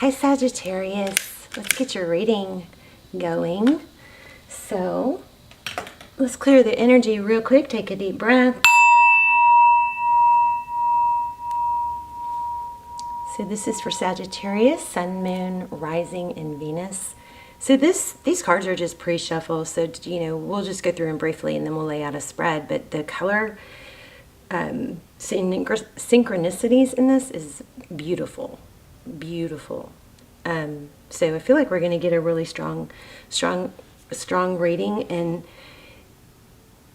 Hi Sagittarius, let's get your reading going. So let's clear the energy real quick. Take a deep breath. So this is for Sagittarius, Sun, Moon, Rising, and Venus. So these cards are just pre-shuffle, so we'll just go through them briefly and then we'll lay out a spread. But the color synchronicities in this is beautiful. Beautiful. So I feel like we're going to get a really strong reading, and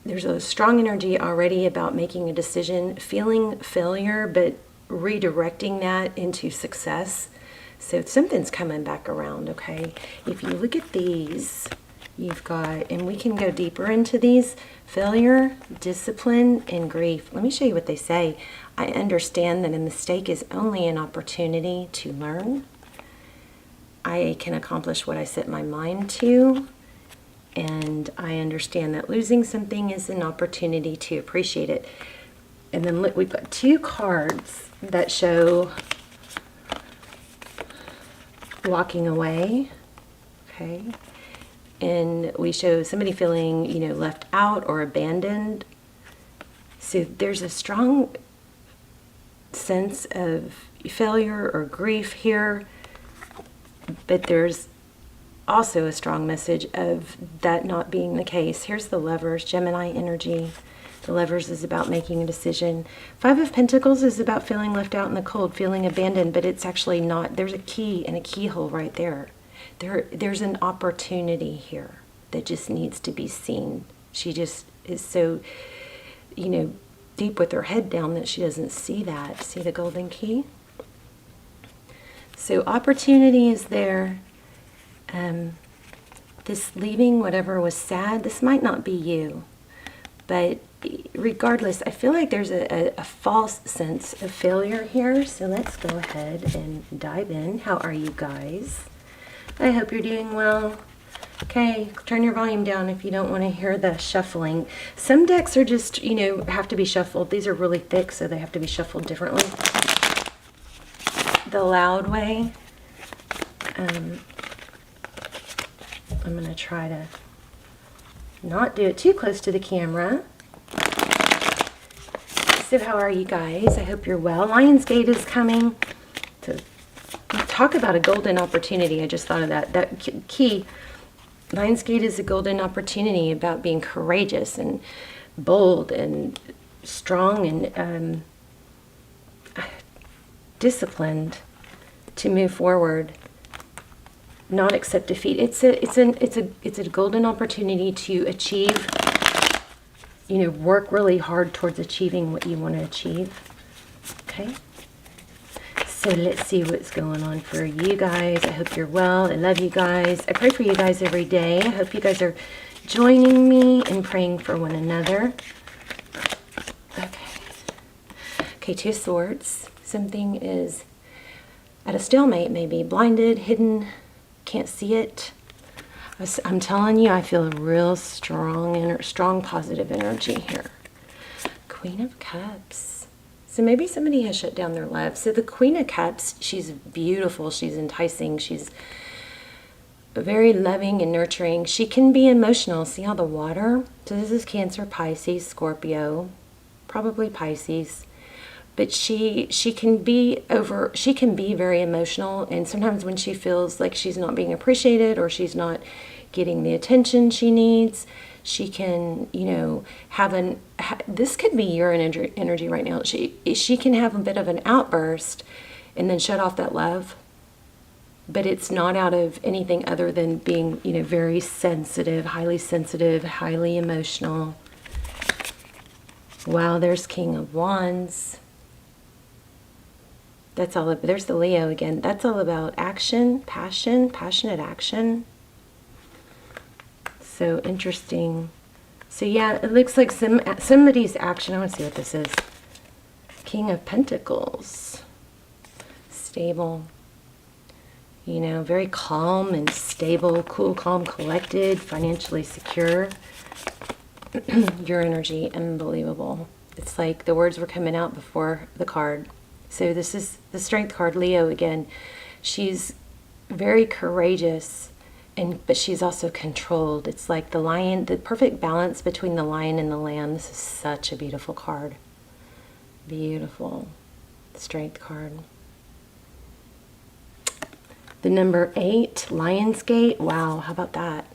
there's a strong energy already about making a decision, feeling failure, but redirecting that into success. So something's coming back around, okay? If you look at these, you've got, and we can go deeper into these, failure, discipline, and grief. Let me show you what they say. I understand that a mistake is only an opportunity to learn. I can accomplish what I set my mind to. And I understand that losing something is an opportunity to appreciate it. And then look, we've got two cards that show walking away, okay? And we show somebody feeling, left out or abandoned. So there's a strong sense of failure or grief here, but there's also a strong message of that not being the case. Here's the Lovers, Gemini energy. The Lovers is about making a decision. Five of Pentacles is about feeling left out in the cold, feeling abandoned, but it's actually not. There's a key and a keyhole right there. There's an opportunity here that just needs to be seen. She just is so, deep with her head down that she doesn't see that. See the golden key? So opportunity is there. This leaving whatever was sad, this might not be you. But regardless, I feel like there's a false sense of failure here. So let's go ahead and dive in. How are you guys? I hope you're doing well. Okay, turn your volume down if you don't want to hear the shuffling. Some decks are just, have to be shuffled. These are really thick, so they have to be shuffled differently. The loud way. I'm going to try to not do it too close to the camera. So how are you guys? I hope you're well. Lionsgate is coming. To talk about a golden opportunity. I just thought of that. That key. Lionsgate is a golden opportunity about being courageous and bold and strong and disciplined to move forward. Not accept defeat. It's a golden opportunity to achieve, work really hard towards achieving what you want to achieve. Okay? So let's see what's going on for you guys. I hope you're well. I love you guys. I pray for you guys every day. I hope you guys are joining me in praying for one another. Okay, Two of Swords. Something is at a stalemate, maybe blinded, hidden, can't see it. I'm telling you, I feel a real strong positive energy here. Queen of Cups. So maybe somebody has shut down their love. So the Queen of Cups, she's beautiful, she's enticing, she's very loving and nurturing. She can be emotional. See all the water? So this is Cancer, Pisces, Scorpio, probably Pisces. But she can be very emotional, and sometimes when she feels like she's not being appreciated or she's not getting the attention she needs, she can, this could be your energy right now. She can have a bit of an outburst and then shut off that love, but it's not out of anything other than being, very sensitive, highly emotional. Wow, there's King of Wands. That's all. There's the Leo again. That's all about action, passionate action. So interesting. So yeah, it looks like somebody's action. I want to see what this is. King of Pentacles. Stable. Very calm and stable, cool, calm, collected, financially secure. Your energy, unbelievable. It's like the words were coming out before the card. So this is the Strength card, Leo again. She's very courageous, but she's also controlled. It's like the lion, the perfect balance between the lion and the lamb. This is such a beautiful card. Beautiful. Strength card. The number 8, Lionsgate. Wow, how about that?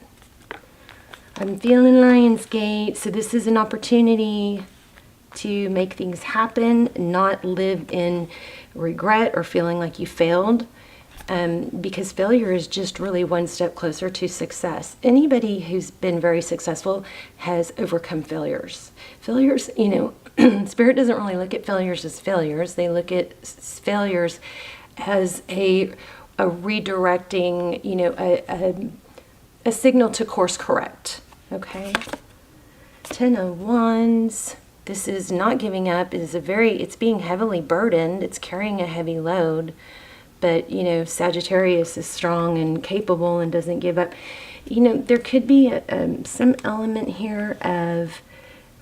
I'm feeling Lionsgate. So this is an opportunity to make things happen, not live in regret or feeling like you failed. Because failure is just really one step closer to success. Anybody who's been very successful has overcome failures. Failures, you know, Spirit doesn't really look at failures as failures. They look at failures as a redirecting, you know, a signal to course correct. Okay. 10 of Wands. This is not giving up. It's being heavily burdened. It's carrying a heavy load. But, you know, Sagittarius is strong and capable and doesn't give up. You know, there could be some element here of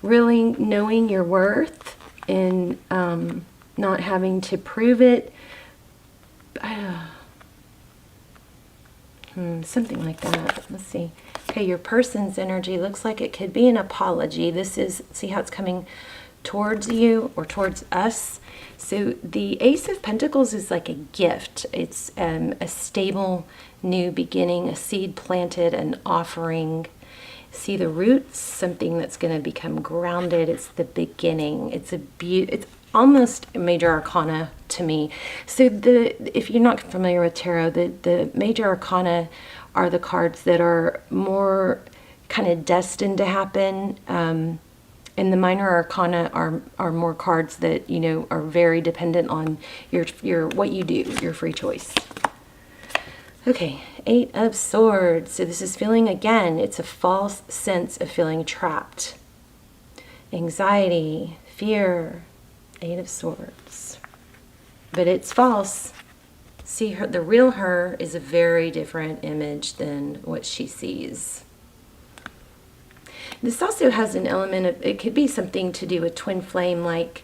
really knowing your worth and not having to prove it. Something like that. Let's see. Okay, your person's energy looks like it could be an apology. This is, see how it's coming towards you or towards us. So the Ace of Pentacles is like a gift. It's a stable new beginning, a seed planted, an offering. See the roots, something that's going to become grounded. It's the beginning. It's almost a major arcana to me. So if you're not familiar with tarot, the major arcana are the cards that are more kind of destined to happen. And the minor arcana are more cards that, you know, are very dependent on your what you do, your free choice. Okay, 8 of Swords. So this is feeling, again, it's a false sense of feeling trapped. Anxiety, fear, 8 of Swords. But it's false. See, the real her is a very different image than what she sees. This also has an element of, it could be something to do with twin flame, like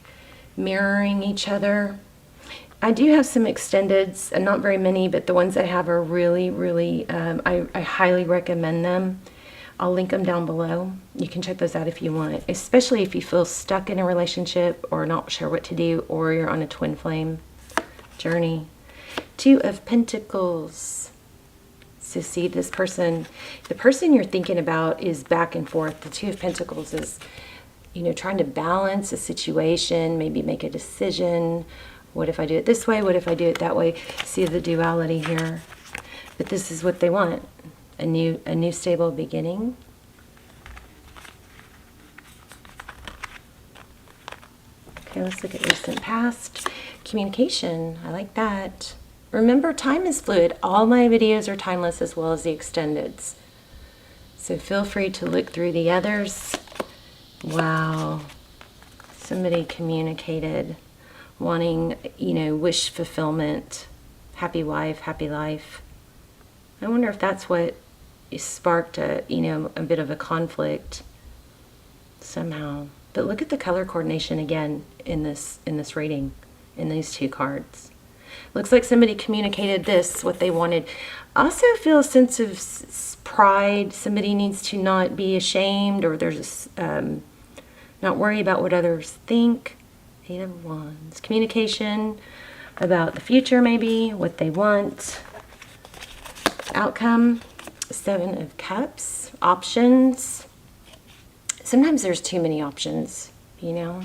mirroring each other. I do have some extendeds, and not very many, but the ones I have are really, really, I highly recommend them. I'll link them down below. You can check those out if you want, especially if you feel stuck in a relationship or not sure what to do, or you're on a twin flame journey. 2 of Pentacles. So see, this person, the person you're thinking about is back and forth. The 2 of Pentacles is, you know, trying to balance a situation, maybe make a decision. What if I do it this way? What if I do it that way? See the duality here. But this is what they want. A new stable beginning. Okay, let's look at recent past. Communication, I like that. Remember, time is fluid. All my videos are timeless, as well as the extendeds. So feel free to look through the others. Wow. Somebody communicated, wanting, you know, wish fulfillment. Happy wife, happy life. I wonder if that's what sparked a, you know, a bit of a conflict somehow. But look at the color coordination again in this reading, in these 2 cards. Looks like somebody communicated this, what they wanted. Also feel a sense of pride. Somebody needs to not be ashamed, or there's not worry about what others think. 8 of Wands. Communication about the future, maybe, what they want. Outcome. 7 of Cups. Options. Sometimes there's too many options, you know.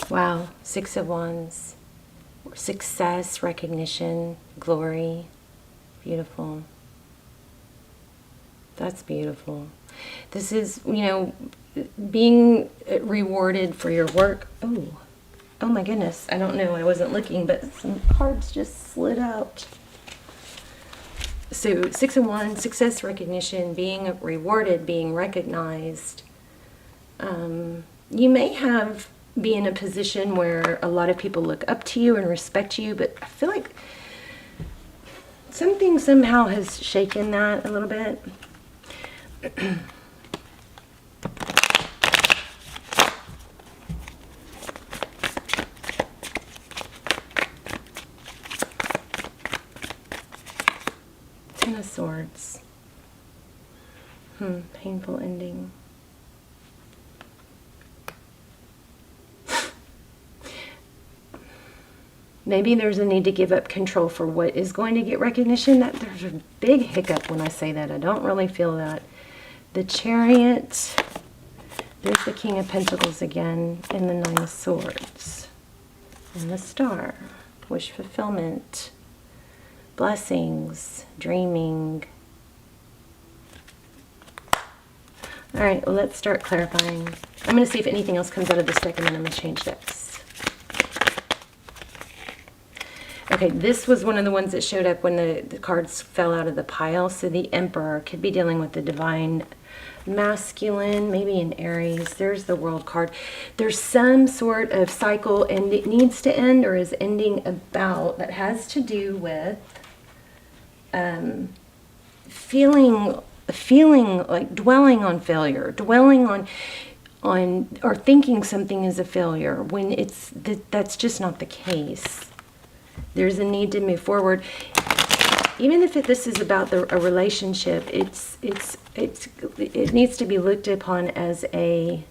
Wow. 6 of Wands. Success, recognition, glory. Beautiful. That's beautiful. This is, you know, being rewarded for your work. Oh my goodness. I don't know. I wasn't looking, but some cards just slid out. So 6 of Wands, success, recognition, being rewarded, being recognized. You may be in a position where a lot of people look up to you and respect you, but I feel like something somehow has shaken that a little bit. Ten of Swords. Painful ending. Maybe there's a need to give up control for what is going to get recognition. That there's a big hiccup when I say that. I don't really feel that. The Chariot. There's the King of Pentacles again, and the Nine of Swords. And the Star. Wish fulfillment. Blessings. Dreaming. All right, well, let's start clarifying. I'm going to see if anything else comes out of this deck, and then I'm going to change decks. Okay, this was one of the ones that showed up when the cards fell out of the pile. So the Emperor could be dealing with the divine masculine, maybe an Aries. There's the World card. There's some sort of cycle, and it needs to end or is ending about that has to do with feeling like dwelling on failure, dwelling on or thinking something is a failure when that's just not the case. There's a need to move forward. Even if this is about a relationship, it needs to be looked upon as a,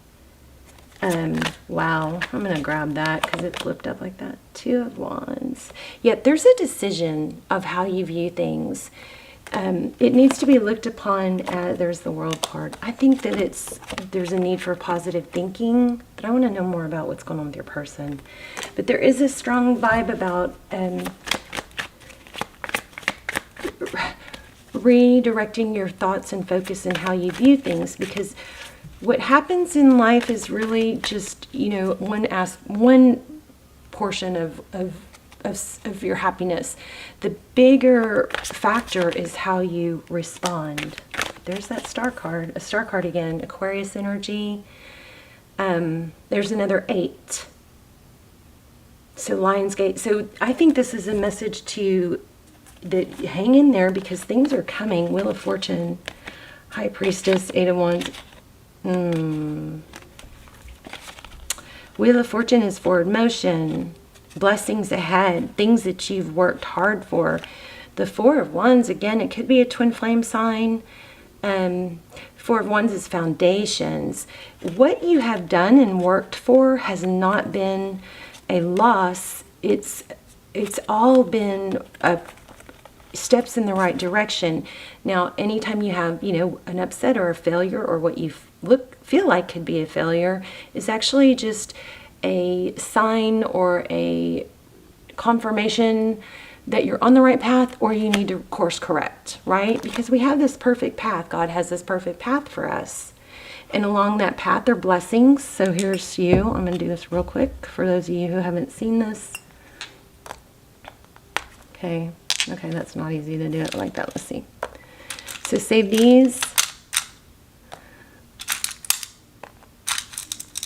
wow, I'm going to grab that because it flipped up like that. Two of Wands. Yet there's a decision of how you view things. It needs to be looked upon as, there's the World card. I think that there's a need for positive thinking, but I want to know more about what's going on with your person. But there is a strong vibe about redirecting your thoughts and focus in how you view things, because what happens in life is really just, you know, one portion of your happiness. The bigger factor is how you respond. There's that Star card, a Star card again, Aquarius energy. There's another 8. So Lionsgate. So I think this is a message to that hang in there because things are coming. Wheel of Fortune, High Priestess, 8 of Wands. Wheel of Fortune is forward motion. Blessings ahead, things that you've worked hard for. The Four of Wands, again, it could be a twin flame sign. Four of Wands is foundations. What you have done and worked for has not been a loss. It's all been steps in the right direction. Now, anytime you have, you know, an upset or a failure, or what you feel like could be a failure, is actually just a sign or a confirmation that you're on the right path, or you need to course correct, right? Because we have this perfect path. God has this perfect path for us. And along that path are blessings. So here's you. I'm going to do this real quick for those of you who haven't seen this. Okay, that's not easy to do it like that. Let's see. So save these.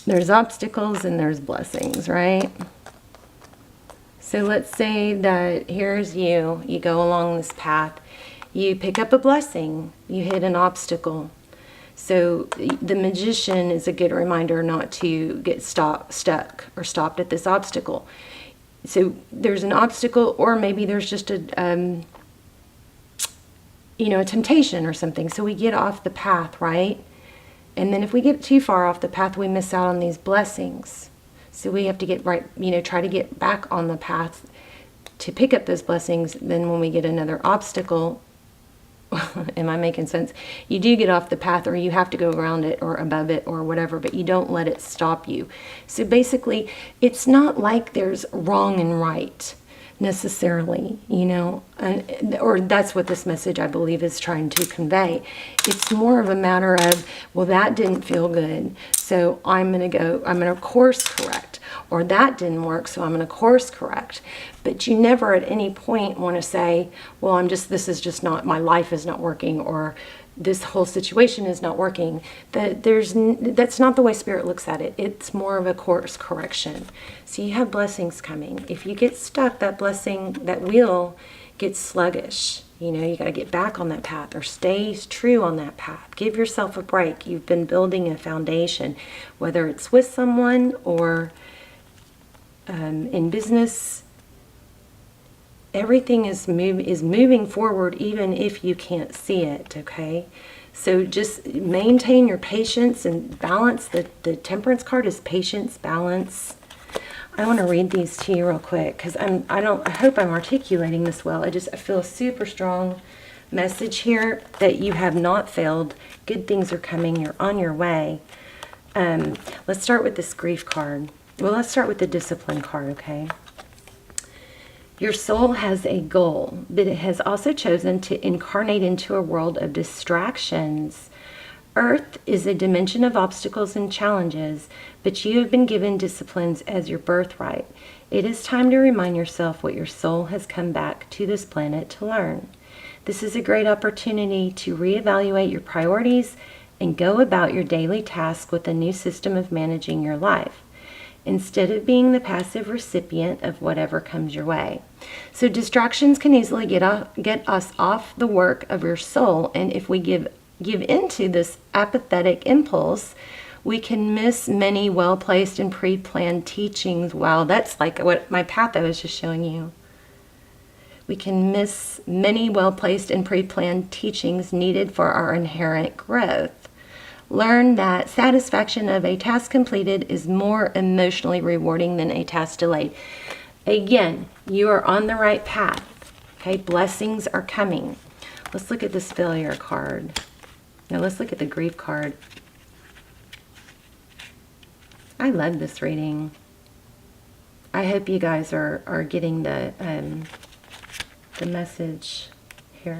There's obstacles and there's blessings, right? So let's say that here's you. You go along this path. You pick up a blessing. You hit an obstacle. So the Magician is a good reminder not to get stuck or stopped at this obstacle. So there's an obstacle, or maybe there's just a, you know, a temptation or something. So we get off the path, right? And then if we get too far off the path, we miss out on these blessings. So we have to get right, you know, try to get back on the path to pick up those blessings. Then when we get another obstacle, am I making sense? You do get off the path, or you have to go around it or above it or whatever, but you don't let it stop you. So basically, it's not like there's wrong and right necessarily, you know, or that's what this message, I believe, is trying to convey. It's more of a matter of, well, that didn't feel good, so I'm going to course correct, or that didn't work, so I'm going to course correct. But you never at any point want to say, well, this is just not, my life is not working, or this whole situation is not working. That's not the way Spirit looks at it. It's more of a course correction. So you have blessings coming. If you get stuck, that blessing, that wheel gets sluggish. You know, you got to get back on that path, or stay true on that path. Give yourself a break. You've been building a foundation, whether it's with someone or in business. everything is moving forward even if you can't see it, okay? So just maintain your patience and balance. The Temperance card is patience, balance. I want to read these to you real quick because I hope I'm articulating this well. I feel a super strong message here that you have not failed. Good things are coming. You're on your way. Let's start with this grief card. Well, let's start with the discipline card, okay? Your soul has a goal, but it has also chosen to incarnate into a world of distractions. Earth is a dimension of obstacles and challenges, but you have been given disciplines as your birthright. It is time to remind yourself what your soul has come back to this planet to learn. This is a great opportunity to reevaluate your priorities and go about your daily tasks with a new system of managing your life, instead of being the passive recipient of whatever comes your way. So distractions can easily get us off the work of your soul, and if we give into this apathetic impulse, we can miss many well-placed and pre-planned teachings. Wow, that's like what my path I was just showing you. We can miss many well-placed and pre-planned teachings needed for our inherent growth. Learn that satisfaction of a task completed is more emotionally rewarding than a task delayed. Again, you are on the right path. Okay, blessings are coming. Let's look at this failure card. Now let's look at the grief card. I love this reading. I hope you guys are getting the message here.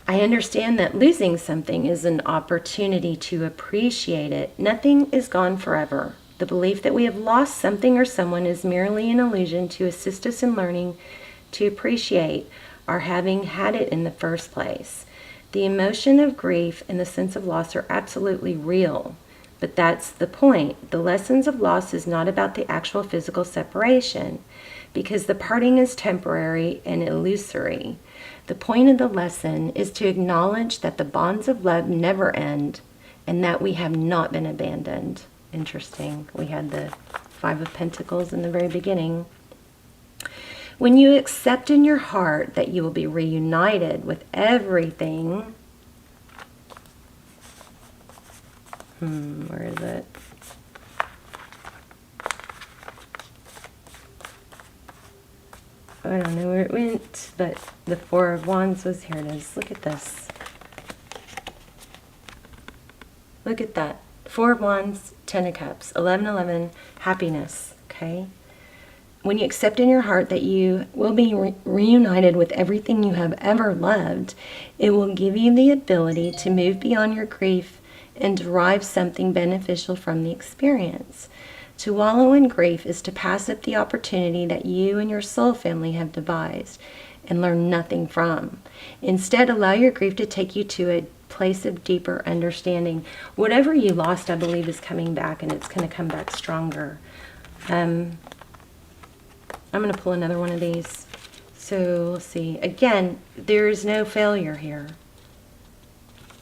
I understand that losing something is an opportunity to appreciate it. Nothing is gone forever. The belief that we have lost something or someone is merely an illusion to assist us in learning to appreciate our having had it in the first place. The emotion of grief and the sense of loss are absolutely real, but that's the point. The lessons of loss is not about the actual physical separation, because the parting is temporary and illusory. The point of the lesson is to acknowledge that the bonds of love never end and that we have not been abandoned. Interesting. We had the Five of Pentacles in the very beginning. When you accept in your heart that you will be reunited with everything, where is it? I don't know where it went, but the Four of Wands was here. It is. Look at this. Look at that. Four of Wands, Ten of Cups, 11-11, happiness, okay? When you accept in your heart that you will be reunited with everything you have ever loved, it will give you the ability to move beyond your grief and derive something beneficial from the experience. To wallow in grief is to pass up the opportunity that you and your soul family have devised and learn nothing from. Instead, allow your grief to take you to a place of deeper understanding. Whatever you lost, I believe, is coming back, and it's going to come back stronger. I'm going to pull another one of these. So let's see. Again, there is no failure here.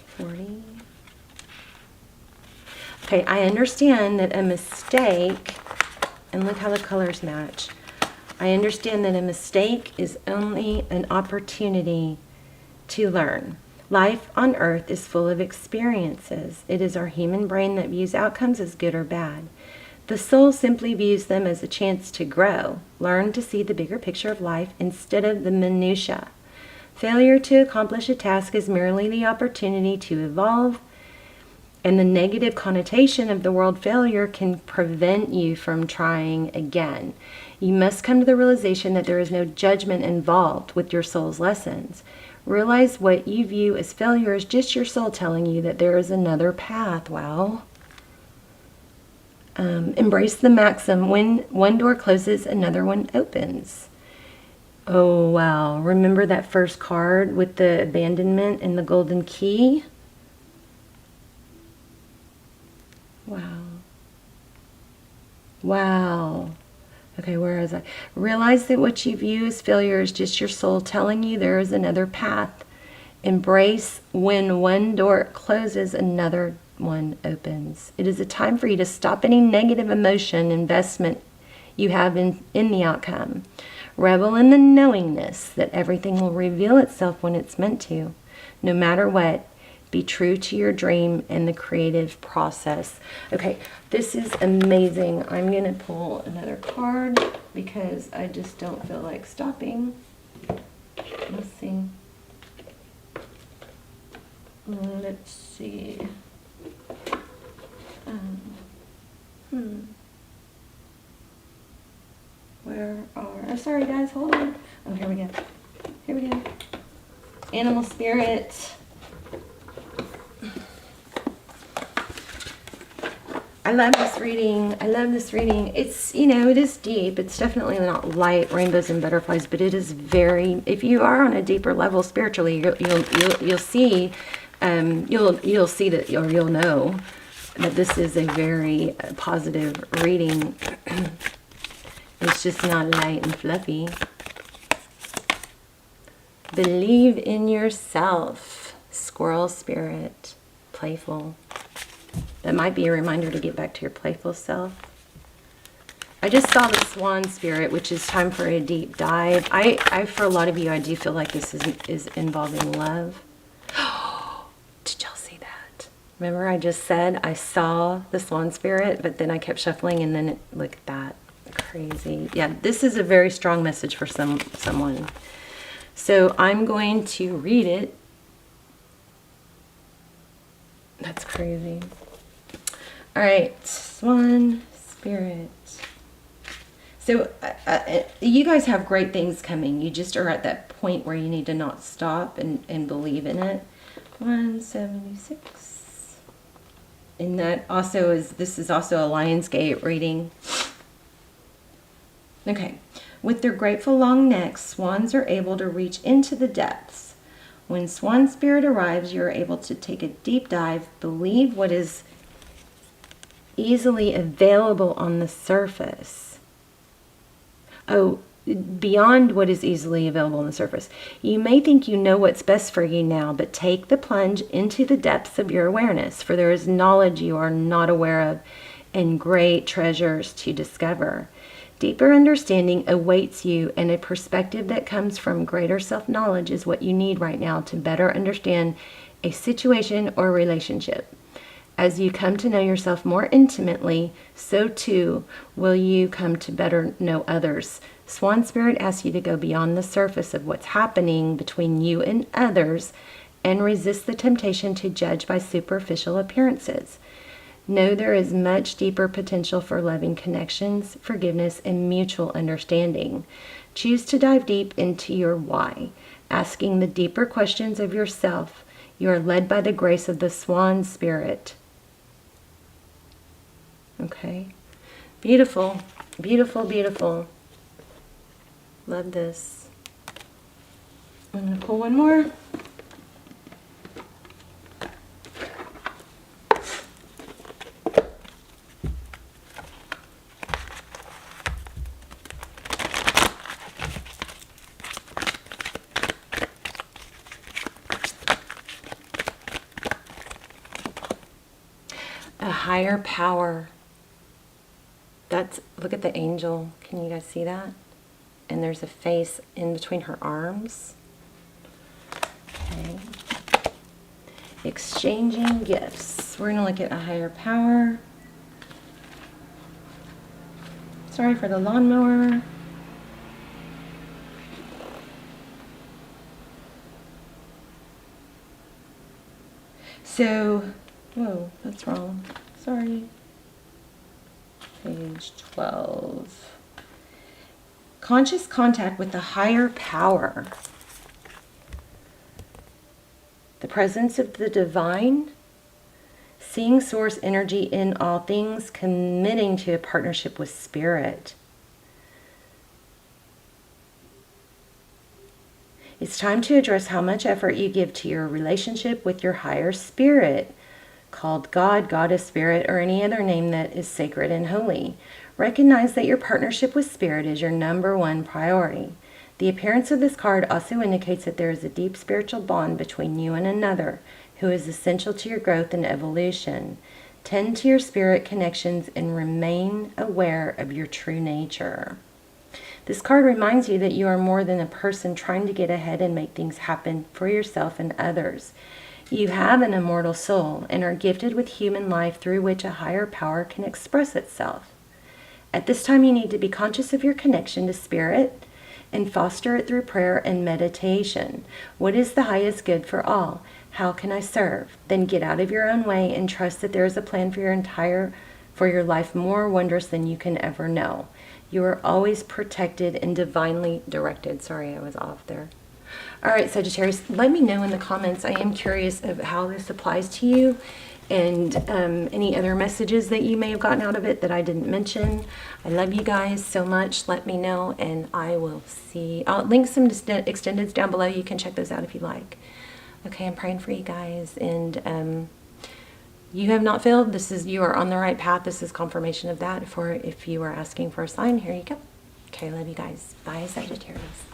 40. Okay, I understand that a mistake, and look how the colors match. I understand that a mistake is only an opportunity to learn. Life on earth is full of experiences. It is our human brain that views outcomes as good or bad. The soul simply views them as a chance to grow, learn to see the bigger picture of life instead of the minutiae. Failure to accomplish a task is merely the opportunity to evolve, and the negative connotation of the word failure can prevent you from trying again. You must come to the realization that there is no judgment involved with your soul's lessons. Realize what you view as failure is just your soul telling you that there is another path. Wow. Embrace the maxim, when one door closes, another one opens. Oh, wow. Remember that first card with the abandonment and the golden key? Wow. Wow. Okay, where is I? Realize that what you view as failure is just your soul telling you there is another path. Embrace when one door closes, another one opens. It is a time for you to stop any negative emotion investment you have in the outcome. Revel in the knowingness that everything will reveal itself when it's meant to. No matter what, be true to your dream and the creative process. Okay, this is amazing. I'm going to pull another card because I just don't feel like stopping. Let's see. Let's see. Where are... Oh, sorry, guys. Hold on. Oh, here we go. Here we go. Animal spirit. I love this reading. I love this reading. It's, you know, it is deep. It's definitely not light rainbows and butterflies, but it is very, if you are on a deeper level spiritually, you'll see, you'll see that, or you'll know that this is a very positive reading. It's just not light and fluffy. Believe in yourself, squirrel spirit, playful. That might be a reminder to get back to your playful self. I just saw the swan spirit, which is time for a deep dive. I for a lot of you, I do feel like this is involving love. Did y'all see that? Remember I just said I saw the swan spirit, but then I kept shuffling and then look at that. Crazy. Yeah, this is a very strong message for someone. So I'm going to read it. That's crazy. All right, swan spirit. So you guys have great things coming. You just are at that point where you need to not stop and believe in it. 176. And that also is, this is also a Lionsgate reading. Okay. With their grateful long necks, swans are able to reach into the depths. When swan spirit arrives, you are able to take a deep dive, believe what is easily available on the surface. Oh, beyond what is easily available on the surface. You may think you know what's best for you now, but take the plunge into the depths of your awareness, for there is knowledge you are not aware of and great treasures to discover. Deeper understanding awaits you, and a perspective that comes from greater self-knowledge is what you need right now to better understand a situation or relationship. As you come to know yourself more intimately, so too will you come to better know others. Swan Spirit asks you to go beyond the surface of what's happening between you and others and resist the temptation to judge by superficial appearances. Know there is much deeper potential for loving connections, forgiveness, and mutual understanding. Choose to dive deep into your why, asking the deeper questions of yourself. You are led by the grace of the swan spirit. Okay. Beautiful, beautiful, beautiful. Love this. I'm going to pull one more. A higher power. That's, look at the angel. Can you guys see that? And there's a face in between her arms. Okay. Exchanging gifts. We're going to look at a higher power. Sorry for the lawnmower. So, whoa, that's wrong. Sorry. Page 12. Conscious contact with the higher power. The presence of the divine. Seeing source energy in all things. Committing to a partnership with spirit. It's time to address how much effort you give to your relationship with your higher spirit, called God, Goddess, Spirit, or any other name that is sacred and holy. Recognize that your partnership with Spirit is your #1 priority. The appearance of this card also indicates that there is a deep spiritual bond between you and another who is essential to your growth and evolution. Tend to your spirit connections and remain aware of your true nature. This card reminds you that you are more than a person trying to get ahead and make things happen for yourself and others. You have an immortal soul and are gifted with human life through which a higher power can express itself. At this time, you need to be conscious of your connection to spirit and foster it through prayer and meditation. What is the highest good for all? How can I serve? Then get out of your own way and trust that there is a plan for your life more wondrous than you can ever know. You are always protected and divinely directed. Sorry, I was off there. All right, Sagittarius, let me know in the comments. I am curious of how this applies to you and any other messages that you may have gotten out of it that I didn't mention. I love you guys so much. Let me know, and I will see. I'll link some extendeds down below. You can check those out if you like. Okay, I'm praying for you guys, and you have not failed. You are on the right path. This is confirmation of that. If you are asking for a sign, here you go. Okay, love you guys. Bye, Sagittarius.